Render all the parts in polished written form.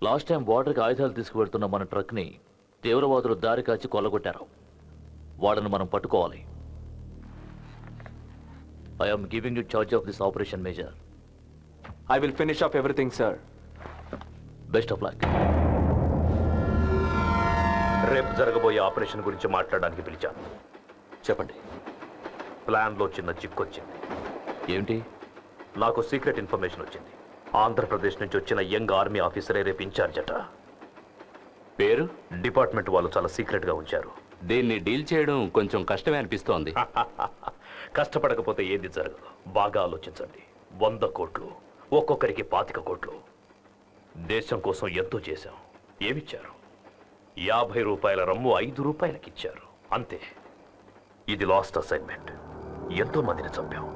Last time బార్డర్కి ఆయుధాలు తీసుకువెళ్తున్న మన ట్రక్ని తీవ్రవాదులు దారి కాచి కొల్లగొట్టారు. వాడను మనం పట్టుకోవాలి. I am giving you charge of this operation, Major. I will finish off everything, sir. Best of luck. రేపు జరగబోయే ఆపరేషన్ గురించి మాట్లాడడానికి పిలిచాను. చెప్పండి. ప్లాన్లో చిన్న చిక్కొచ్చింది. ఏంటి? నాకు సీక్రెట్ ఇన్ఫర్మేషన్ వచ్చింది. ఆంధ్రప్రదేశ్ నుంచి వచ్చిన యంగ్ ఆర్మీ ఆఫీసరే రేపు ఇన్ఛార్జ్ అట. పేరు? డిపార్ట్మెంట్ వాళ్ళు చాలా సీక్రెట్గా ఉంచారు. దీన్ని డీల్ చేయడం కొంచెం కష్టమే అనిపిస్తోంది. కష్టపడకపోతే ఏది జరగదు. బాగా ఆలోచించండి. 100 కోట్లు, ఒక్కొక్కరికి 25 కోట్లు. దేశం కోసం ఎంతో చేశాం. ఏమిచ్చారు? 50 రూపాయల రమ్ము 5 రూపాయలకి ఇచ్చారు. అంతే. ఇది లాస్ట్ అసైన్మెంట్. ఎంతో మందిని చంపాం.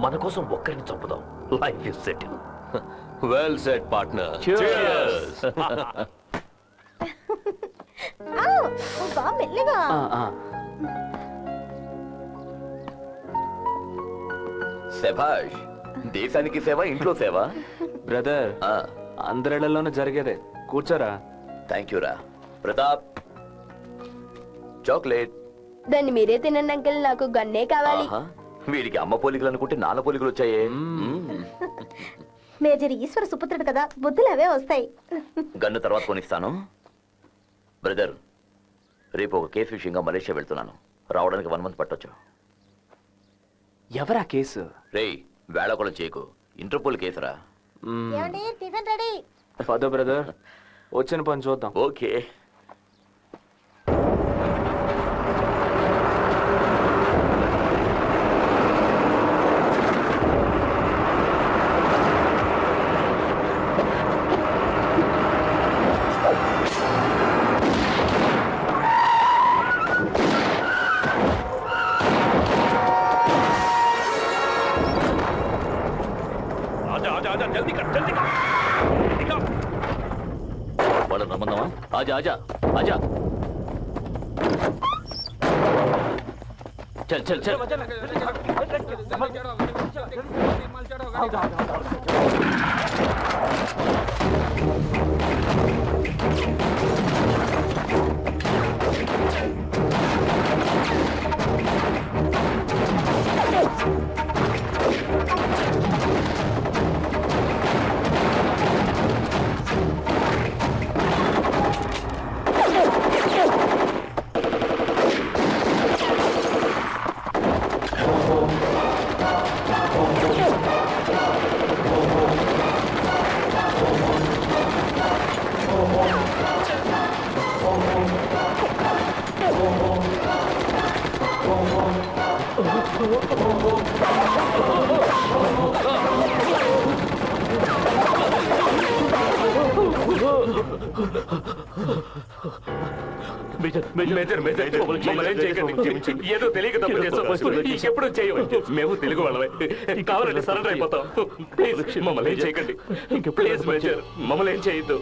మన కోసం ఒక్కరిని చంపుదాం. Life is settle. Well said partner. మెల్లగా. శభాష్. దేశానికి సేవ, ఇంట్లో సేవ. బ్రదర్, అందరిళ్లలోనూ జరిగేదే. కూర్చోరా. థ్యాంక్ యూ రా. ప్రతాప్, చాక్లెట్. దాన్ని మీరే తినండి అంకుల్, నాకు గన్నే కావాలి. వీడికి అమ్మ పోలికలు అనుకుంటే నాన్న పోలికలు వచ్చాయే. మేజర్ ఈశ్వర సుపుత్రుడు కదా, బుద్ధులు అవే వస్తాయి. గన్ను తర్వాత కొనిస్తాను. బ్రదర్, రేపు ఒక కేసు విషయంగా మలేషియా వెళ్తున్నాను. రావడానికి 1 మంత్ పట్టొచ్చు. ఎవరా కేసు? రేయ్, వేళకోళం చేయకు. ఇంటర్పోల్ కేసురా. Tiffin ready. పదో బ్రదర్, వచ్చిన పని చూద్దాం. ఓకే. వాళ్ళని రమ్మందామా? ఆజా ఆజా ఆజా. చల్ చల్ చల్. ఏదో తెలియక తప్పు చేస్తాం. ఇంకెప్పుడు చేయవచ్చు. మేము తెలుగు వాళ్ళమే. కావాలంటే సరెండర్ అయిపోతాం. ప్లీజ్ మమ్మల్ని ఏం చేయకండి. ప్లీజ్ మేజర్, మమ్మల్ని ఏం చేయొద్దు.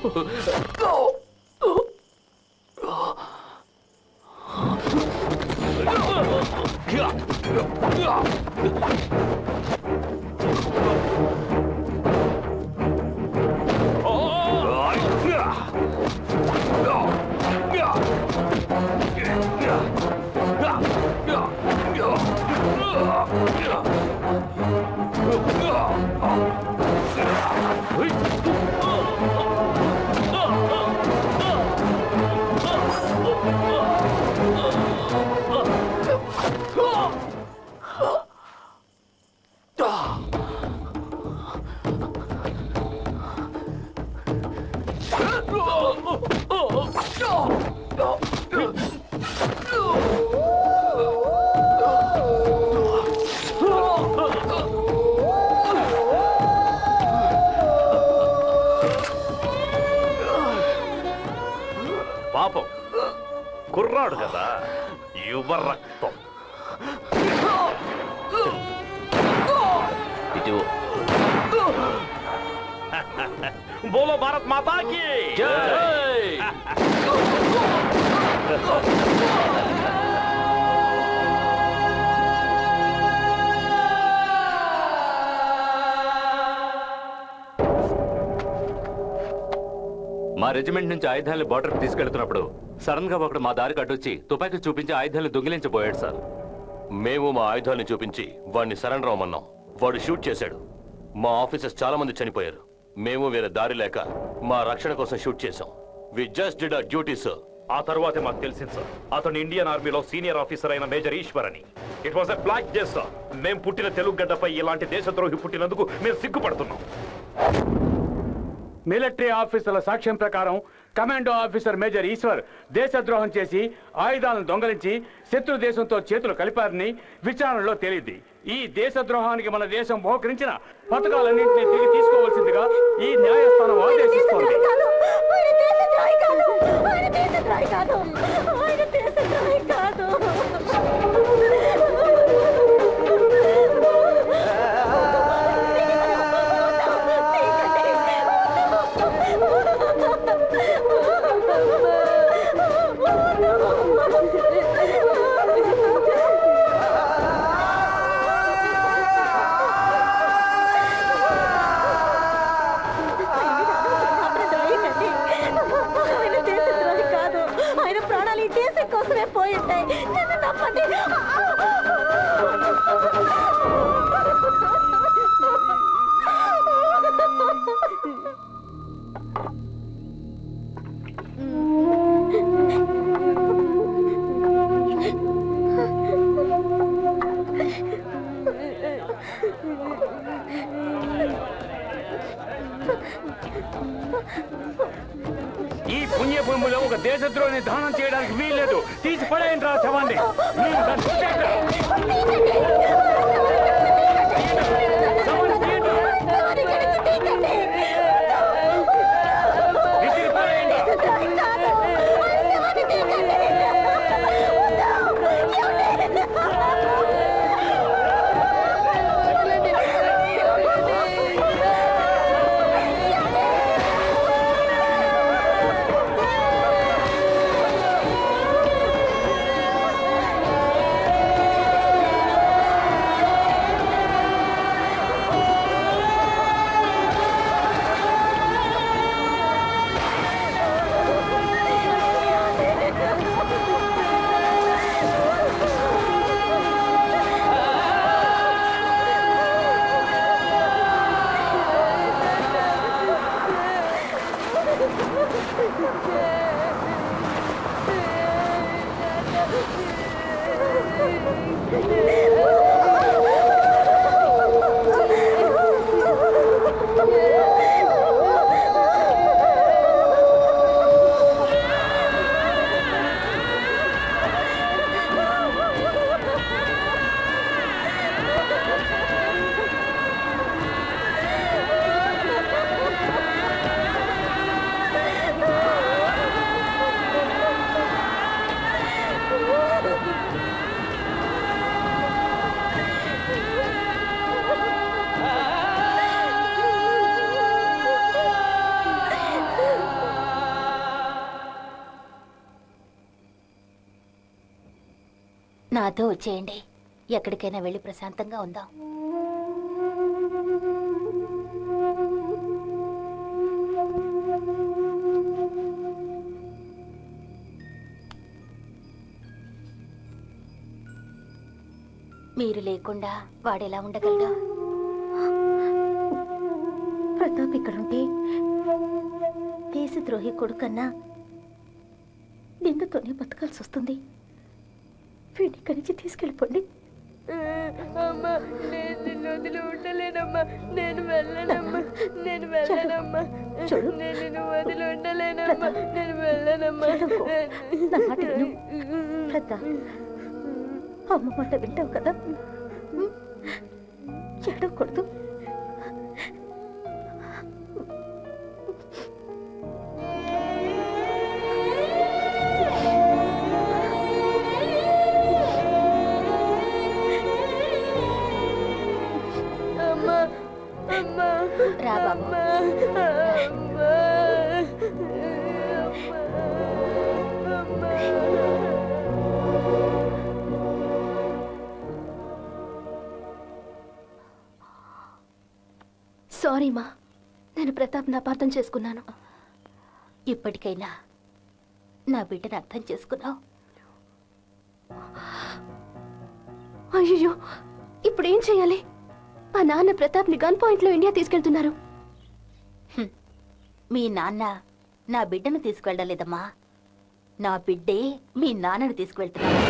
పాపం కుర్రాడు కదా, యువ రక్తం. ఇటు బోలో భారత్ మాతాకి జై. మా రెజిమెంట్ నుంచి ఆయుధాలను బార్డర్కి తీసుకెళ్తున్నప్పుడు సడన్ గా ఒకడు మా దారికి అడ్డొచ్చి తుపాకీ చూపించి ఆయుధాలను దొంగిలించబోయాడు సార్. మేము మా ఆయుధాన్ని చూపించి వాడిని సరెండర్ అవ్వమన్నాం. వాడు షూట్ చేశాడు. మా ఆఫీసర్స్ చాలా మంది చనిపోయారు. మేము వేరే దారి లేక మా రక్షణ కోసం షూట్ చేశాం. We just did our duty sir. ఆ తర్వాతే మాకు తెలిసింది సార్, అతను ఇండియన్ ఆర్మీలో సీనియర్ ఆఫీసర్ అయిన మేజర్ ఈశ్వర్ అని. It was a black day sir. మేము పుట్టిన తెలుగు గడ్డపై ఇలాంటి దేశద్రోహి పుట్టినందుకు మేము సిగ్గుపడుతున్నాం. మిలిటరీ ఆఫీసర్ల సాక్ష్యం ప్రకారం కమాండో ఆఫీసర్ మేజర్ ఈశ్వర్ దేశద్రోహం చేసి ఆయుధాలను దొంగలించి శత్రు దేశంతో చేతులు కలిపారని విచారణలో తేలింది. ఈ దేశద్రోహానికి మన దేశం బహుకరించిన పథకాలన్నింటినీ తిరిగి తీసుకోవాల్సిందిగా ఈ న్యాయస్థానం ఆదేశిస్తోంది. ఆయన ప్రాణాలు ఈ దేశం కోసమే పోయింటాయి. నన్ను నమ్మండి. ఈ పుణ్యభూమిలో ఒక దేశద్రోహిని దానం చేయడానికి వీల్లేదు. తీసి పడేయండి రా శవాన్ని. మీరు దాన్ని చూసేయండి. శవాన్ని తీయండి. విసిరి పడేయండి. నాతో వచ్చేయండి. ఎక్కడికైనా వెళ్ళి ప్రశాంతంగా ఉందాం. మీరు లేకుండా వాడెలా ఉండగలడా? ప్రతాప్ ఇక్కడుంటే దేశద్రోహి కొడుకన్నా నిందతోనే బతకాల్సి వస్తుంది. వీడిని ఇక్కడి నుంచి తీసుకెళ్ళిపోండి. అమ్మా, నేను నిన్ను వదిలి ఉండలేనమ్మా. నేను వెళ్ళనమ్మా. నేను వెళ్ళనమ్మా. నేను నిన్ను వదిలి ఉండలేనమ్మా. నేను వెళ్ళనమ్మా. నా మాట విను. ప్రతాప్, అమ్మ మాట వింటావు కదా? ఏడవకూడదు. రా బాబు. సారీ మా, నేను ప్రతాప్ని అపార్థం చేసుకున్నాను. ఇప్పటికైనా నా బిడ్డను అర్థం చేసుకున్నావు. అయ్యో, ఇప్పుడు ఏం చేయాలి? ఆ నాన్న ప్రతాప్ ని గన్ పాయింట్ లో ఇండియా తీసుకెళ్తున్నారు. మీ నాన్న నా బిడ్డను తీసుకువెళ్ళలేదమ్మా, నా బిడ్డే మీ నాన్నని తీసుకువెళ్తున్నాడు.